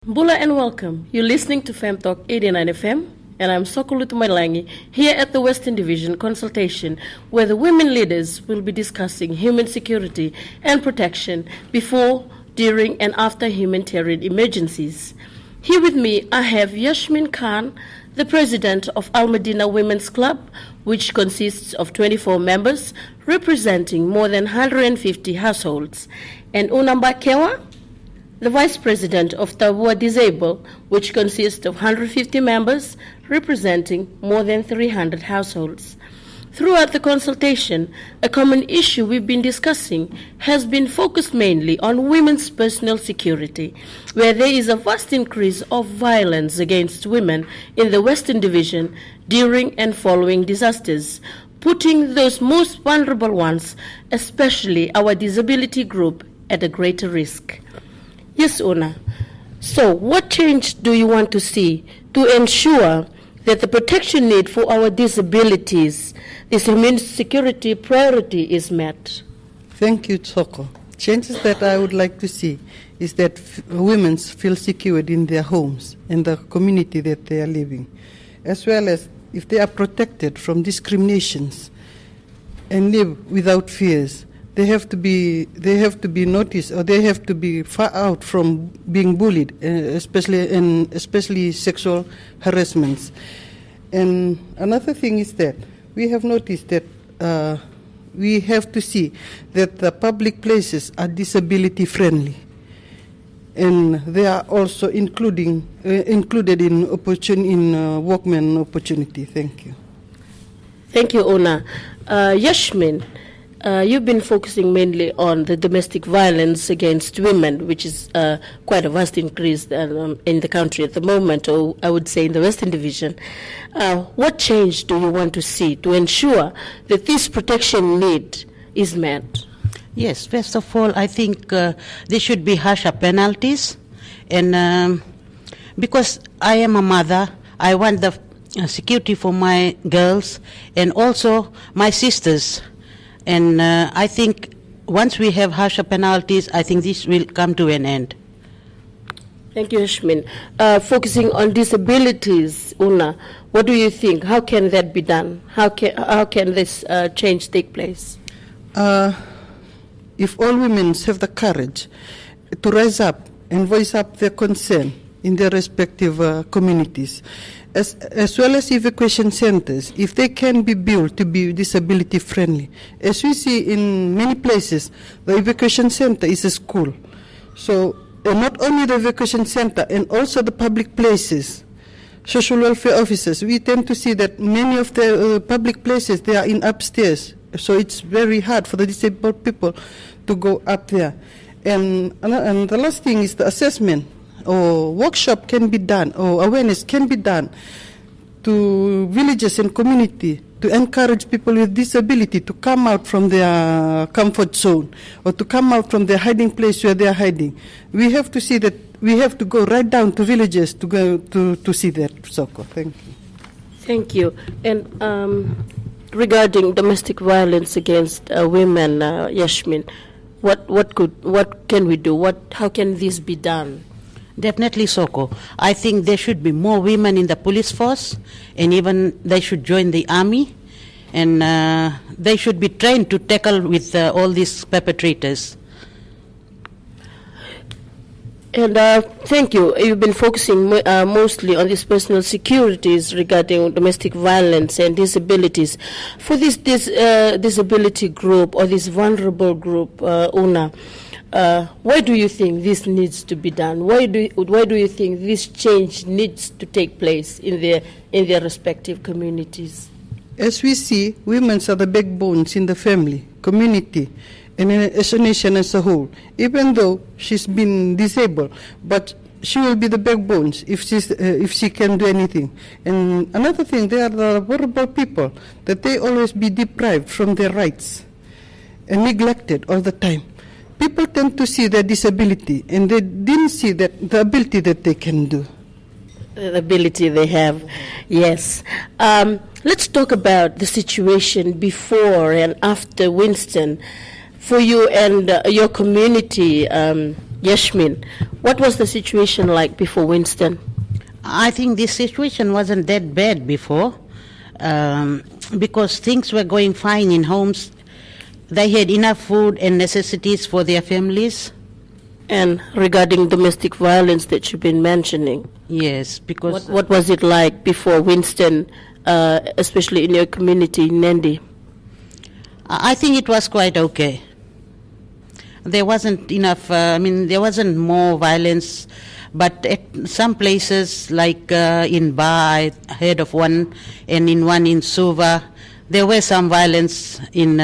Bula and welcome. You're listening to Fem Talk 89 FM, and I'm Lutumailagi here at the Western Division Consultation, where the women leaders will be discussing human security and protection before, during, and after humanitarian emergencies. Here with me, I have Yashmin Khan, the president of Madina Women's Club, which consists of 24 members representing more than 150 households, and Bakewa, the vice president of Tavua Disabled, which consists of 150 members representing more than 300 households. Throughout the consultation, a common issue we've been discussing has been focused mainly on women's personal security, where there is a vast increase of violence against women in the Western Division during and following disasters, putting those most vulnerable ones, especially our disability group, at a greater risk. Yes, Una. So what change do you want to see to ensure that the protection need for our disabilities, this human security priority, is met? Thank you, Tsoko. Changes that I would like to see is that women feel secured in their homes and the community that they are living, as well as if they are protected from discriminations and live without fears. They have to be noticed, or they have to be far out from being bullied, especially sexual harassments. And another thing is that we have noticed that we have to see that the public places are disability friendly, and they are also included in workman opportunity. Thank you. Thank you, Una. Yashmin, you've been focusing mainly on the domestic violence against women, which is quite a vast increase in the country at the moment, or I would say in the Western Division. What change do you want to see to ensure that this protection need is met? Yes, first of all, I think there should be harsher penalties. And because I am a mother, I want the security for my girls and also my sisters. And I think once we have harsher penalties, I think this will come to an end. Thank you, Yashmin. Focusing on disabilities, Una, what do you think? How can that be done? How can this change take place? If all women have the courage to rise up and voice up their concern in their respective communities, as well as evacuation centers, if they can be built to be disability friendly. As we see in many places, the evacuation center is a school. So not only the evacuation center, and also the public places, social welfare officers, we tend to see that many of the public places, they are in upstairs. So it's very hard for the disabled people to go up there. And the last thing is the assessment, or workshop can be done, or awareness can be done to villages and community to encourage people with disability to come out from their comfort zone, or to come out from their hiding place where they are hiding. We have to see that we have to go right down to villages to go to see that. Soko, thank you. Thank you. And regarding domestic violence against women, Yashmin, what can we do? How can this be done? Definitely, Soko. I think there should be more women in the police force, and even they should join the army, and they should be trained to tackle with all these perpetrators. And thank you. You've been focusing mostly on these personal securities regarding domestic violence and disabilities. For this disability group, or this vulnerable group, Una, why do you think this needs to be done? Why do you think this change needs to take place in their respective communities? As we see, women are the backbones in the family, community, and as a nation as a whole. Even though she's been disabled, but she will be the backbones if she can do anything. And another thing, they are the vulnerable people, that they always be deprived from their rights and neglected all the time. People tend to see their disability, and they didn't see that the ability that they can do. The ability they have, yes. Let's talk about the situation before and after Winston. For you and your community, Yashmin, what was the situation like before Winston? I think this situation wasn't that bad before, because things were going fine in homes. They had enough food and necessities for their families. And regarding domestic violence that you've been mentioning, Yes, because what was it like before Winston, especially in your community, Nadi? I think it was quite okay. There wasn't enough, there wasn't more violence, but at some places, like in Ba, I heard of one, and in one in Suva, there were some violence in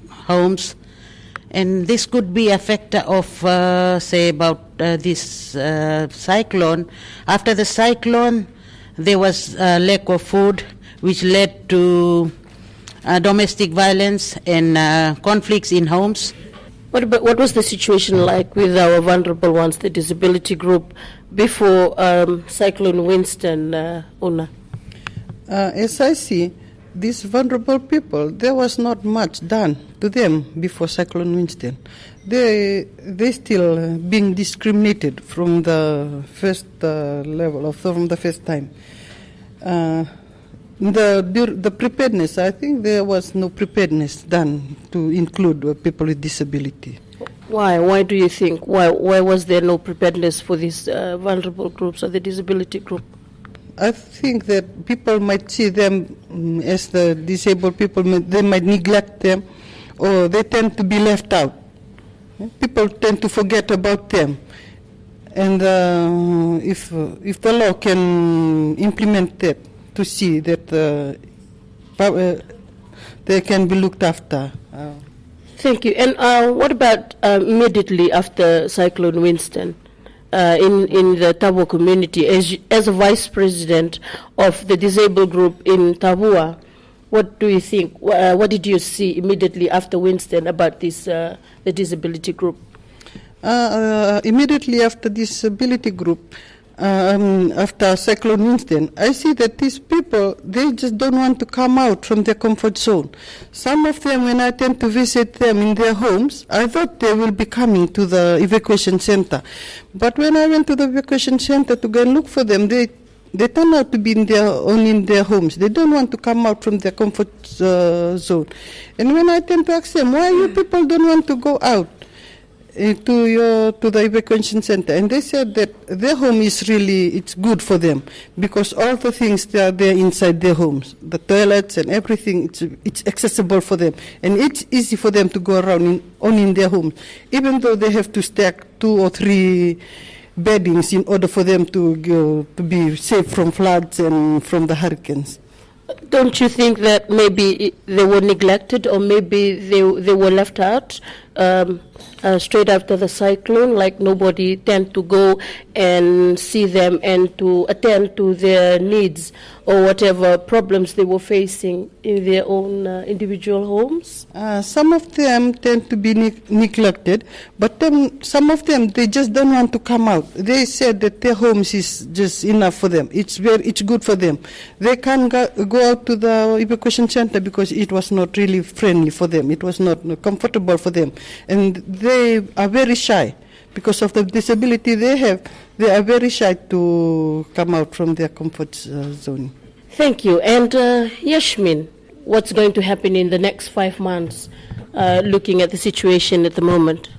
homes. And this could be a factor of, say, about this cyclone. After the cyclone, there was a lack of food, which led to domestic violence and conflicts in homes. What was the situation like with our vulnerable ones, the disability group, before Cyclone Winston, Una? As I see, these vulnerable people, there was not much done to them before Cyclone Winston. They still being discriminated from the first level, or from the first time. The preparedness, I think there was no preparedness done to include people with disability. Why? Why do you think? Why was there no preparedness for these vulnerable groups or the disability group? I think that people might see them as the disabled people, they might neglect them, or they tend to be left out. People tend to forget about them. And if the law can implement that, to see that they can be looked after. Thank you. And what about immediately after Cyclone Winston? In the Tavua community, as a vice president of the disabled group in Tavua, what do you think? What did you see immediately after Winston about this the disability group? Immediately after disability group, after Cyclone Winston, I see that these people, they just don't want to come out from their comfort zone. Some of them, when I tend to visit them in their homes, I thought they will be coming to the evacuation center. But when I went to the evacuation center to go and look for them, they turn out to be only in their homes. They don't want to come out from their comfort zone. And when I tend to ask them, why you people don't want to go out to the evacuation center, and they said that their home is really, it's good for them because all the things they are there inside their homes, the toilets and everything, it's accessible for them, and it's easy for them to go around only in their homes, even though they have to stack 2 or 3 beddings in order for them to be safe from floods and from the hurricanes. Don't you think that maybe they were neglected, or maybe they were left out straight after the cyclone, like nobody tend to go and see them and to attend to their needs or whatever problems they were facing in their own individual homes? Some of them tend to be neglected, but some of them, they just don't want to come out. They said that their homes is just enough for them. It's good for them. They can't go out to the evacuation center because it was not really friendly for them. It was not comfortable for them. And they are very shy because of the disability they have. They are very shy to come out from their comfort zone. Thank you. And Yashmin, what's going to happen in the next 5 months, looking at the situation at the moment?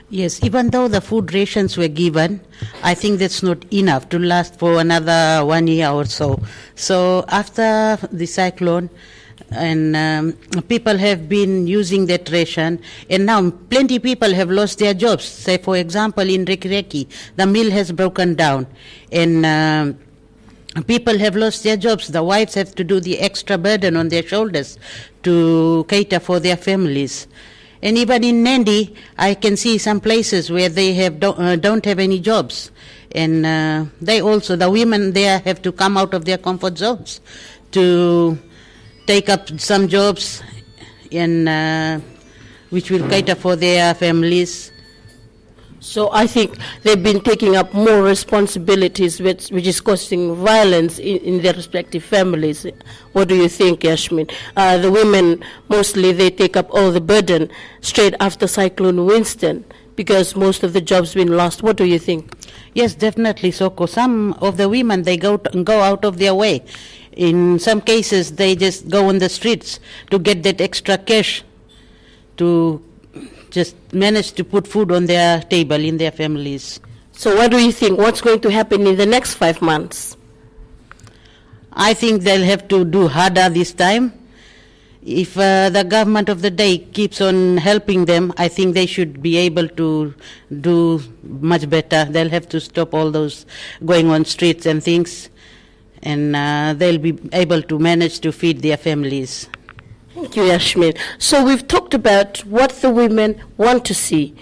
Yes, even though the food rations were given, I think that's not enough to last for another 1 year or so. So after the cyclone, and people have been using that ration, and now plenty of people have lost their jobs. Say, for example, in Reki, the mill has broken down, and people have lost their jobs. The wives have to do the extra burden on their shoulders to cater for their families. And even in Nadi, I can see some places where they don't have any jobs, and they also, the women there, have to come out of their comfort zones to take up some jobs in which will cater for their families. So I think they've been taking up more responsibilities, which is causing violence in their respective families. What do you think, Yashmin? The women, mostly, they take up all the burden straight after Cyclone Winston because most of the jobs been lost. What do you think? Yes, definitely, Soko. Some of the women, they go out of their way. In some cases, they just go on the streets to get that extra cash to just manage to put food on their table in their families. So what do you think? What's going to happen in the next 5 months? I think they'll have to do harder this time. If the government of the day keeps on helping them, I think they should be able to do much better. They'll have to stop all those going on streets and things, and they'll be able to manage to feed their families. Thank you, Yashmin. So we've talked about what the women want to see.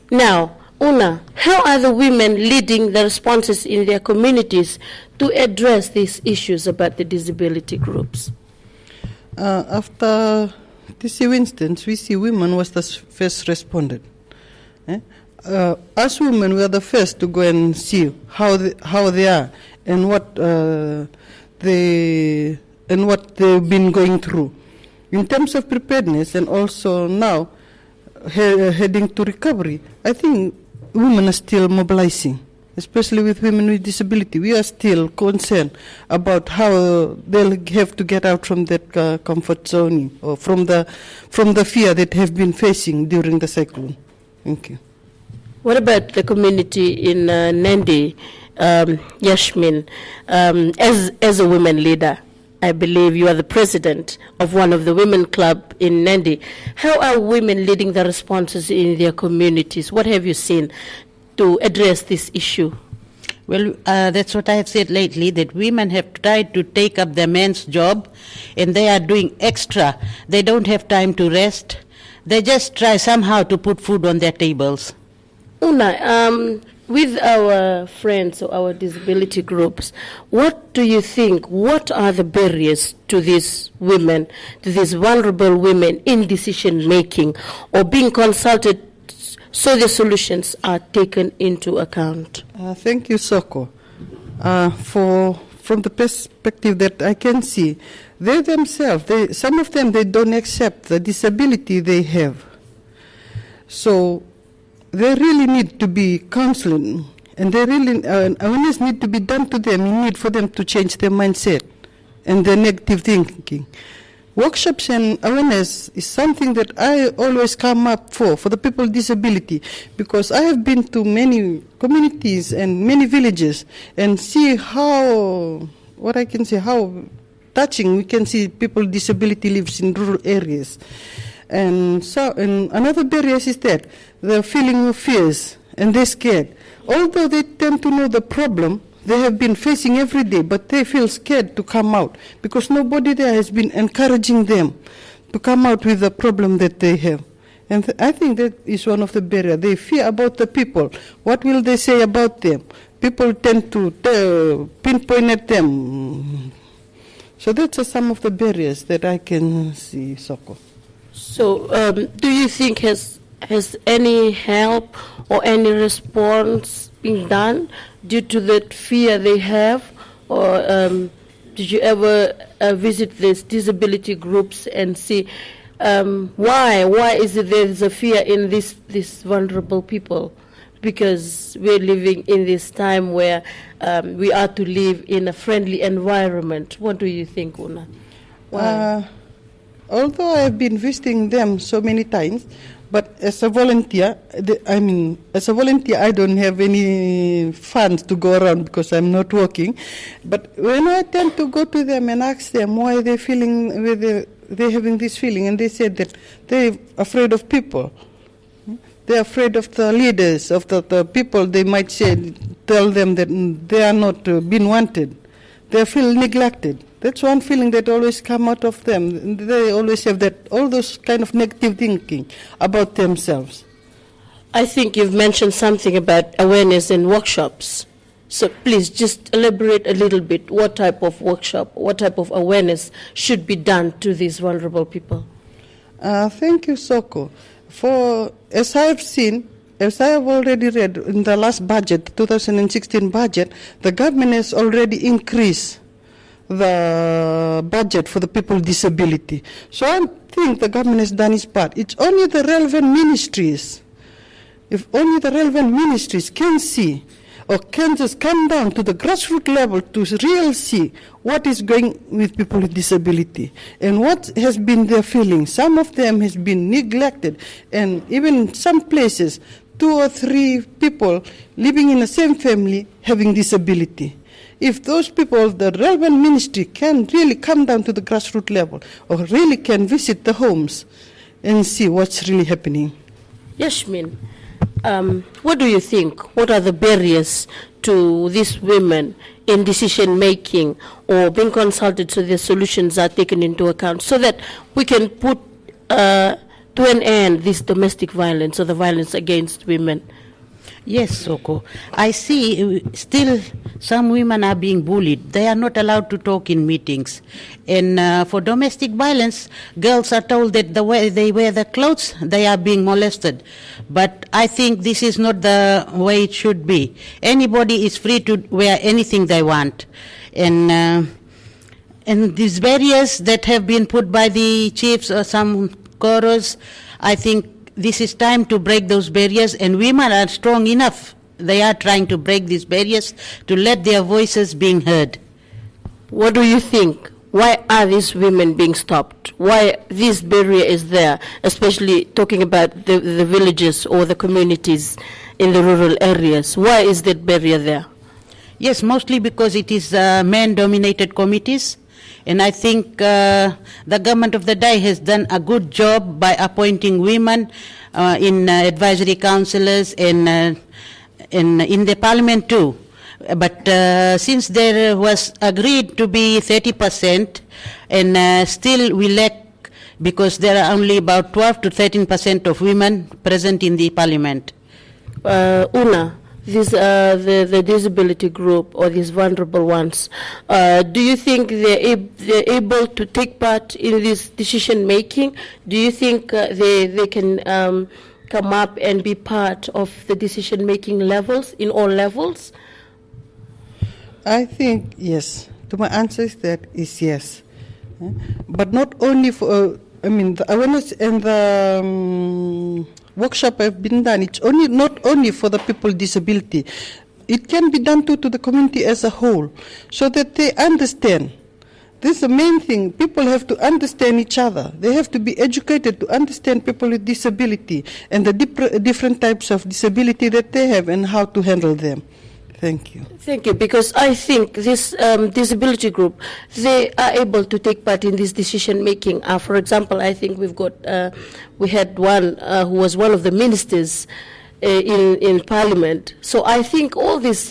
Now, Una, how are the women leading the responses in their communities to address these issues about the disability groups? After this instance, we see women was the first responded. As women, we are the first to go and see how they are and what they've been going through. In terms of preparedness and also now heading to recovery, I think women are still mobilizing, especially with women with disability. We are still concerned about how they'll have to get out from that comfort zone or from the fear that have been facing during the cyclone. Thank you. What about the community in Nadi, Yashmin? As a women leader, I believe you are the president of one of the women club in Nadi. How are women leading the responses in their communities? What have you seen to address this issue? Well, that's what I have said lately, that women have tried to take up their men's job, and they are doing extra. They don't have time to rest. They just try somehow to put food on their tables. Una, with our friends or our disability groups, what do you think, what are the barriers to these women, to these vulnerable women in decision making or being consulted so the solutions are taken into account? Thank you, Soko. From the perspective that I can see, they themselves, some of them, they don't accept the disability they have. So they really need to be counseling, and they really awareness need to be done to them in need for them to change their mindset and their negative thinking. Workshops and awareness is something that I always come up for the people with disability, because I have been to many communities and many villages and see how touching we can see people with disability lives in rural areas. And another barrier is that the feeling of fears, and they're scared. Although they tend to know the problem they have been facing every day, but they feel scared to come out because nobody there has been encouraging them to come out with the problem that they have. And I think that is one of the barriers. They fear about the people. What will they say about them? People tend to pinpoint at them. So that's some of the barriers that I can see, Soko. So do you think has any help or any response been done due to that fear they have? Or did you ever visit these disability groups and see why is it there's a fear in these vulnerable people? Because we're living in this time where we are to live in a friendly environment. What do you think, Una? Why? Although I have been visiting them so many times, but as a volunteer, I don't have any funds to go around because I'm not working. But when I tend to go to them and ask them why they're feeling, they're having this feeling, and they said that they're afraid of people. They're afraid of the leaders, of the people. They might tell them that they are not being wanted. They feel neglected. That's one feeling that always come out of them. They always have all those kind of negative thinking about themselves. I think you've mentioned something about awareness and workshops. So please just elaborate a little bit. What type of workshop, what type of awareness should be done to these vulnerable people? Thank you, Soko. As I have already read in the last budget, 2016 budget, the government has already increased the budget for the people with disability. So I think the government has done its part. It's only the relevant ministries If only the relevant ministries can see or can just come down to the grassroots level to really see what is going with people with disability and what has been their feelings. Some of them has been neglected, and even in some places 2 or 3 people living in the same family having disability. If those people, the relevant ministry, can really come down to the grassroots level or really can visit the homes and see what's really happening. Yashmin, what do you think? What are the barriers to these women in decision making or being consulted so their solutions are taken into account so that we can put to an end this domestic violence or the violence against women? Yes, Soko. I see still some women are being bullied. They are not allowed to talk in meetings. And for domestic violence, girls are told that the way they wear the clothes, they are being molested. But I think this is not the way it should be. Anybody is free to wear anything they want. And these barriers that have been put by the chiefs or some chorus, I think this is time to break those barriers, and women are strong enough. They are trying to break these barriers to let their voices being heard. What do you think? Why are these women being stopped? Why this barrier is there, especially talking about the villages or the communities in the rural areas? Why is that barrier there? Yes, mostly because it is men-dominated committees. And I think the government of the day has done a good job by appointing women in advisory councillors and in the parliament too. But since there was agreed to be 30%, and still we lack, because there are only about 12 to 13% of women present in the parliament. Una, these the disability group or these vulnerable ones, do you think they're able to take part in this decision making? Do you think they can come up and be part of the decision making levels in all levels? I think yes. To my answer is that is yes, but not only for. The awareness and the workshop have been done. It's not only for the people with disability. It can be done to the community as a whole, so that they understand. This is the main thing. People have to understand each other. They have to be educated to understand people with disability and the different types of disability that they have and how to handle them. Thank you. Thank you, because I think this disability group, they are able to take part in this decision making. For example, I think we had one who was one of the ministers in Parliament. So I think all this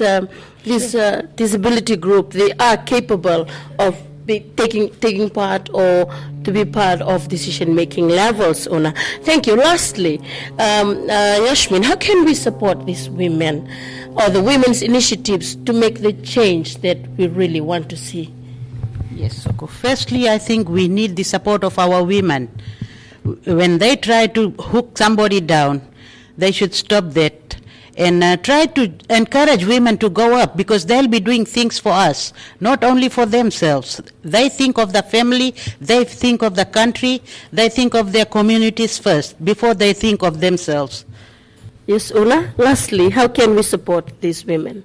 disability group, they are capable of taking part or to be part of decision-making levels, Una. Thank you. Lastly, Yashmin, how can we support these women or the women's initiatives to make the change that we really want to see? Yes, Soko. Firstly, I think we need the support of our women. When they try to hook somebody down, they should stop that and try to encourage women to go up, because they'll be doing things for us, not only for themselves. They think of the family, they think of the country, they think of their communities first before they think of themselves. Yes, Una. Lastly, how can we support these women?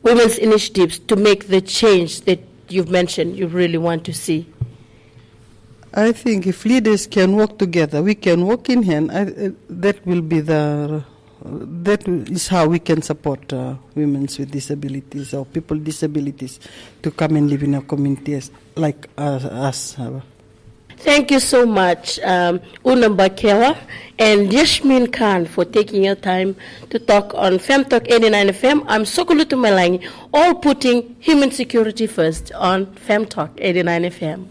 Women's initiatives to make the change that you've mentioned you really want to see. I think if leaders can work together, we can work in hand. That will be that is how we can support women with disabilities or people with disabilities to come and live in our communities like us. Thank you so much, Una Bakewa and Yashmin Khan, for taking your time to talk on FemTalk 89 FM. I'm Lutumailagi, all putting human security first on FemTalk 89 FM.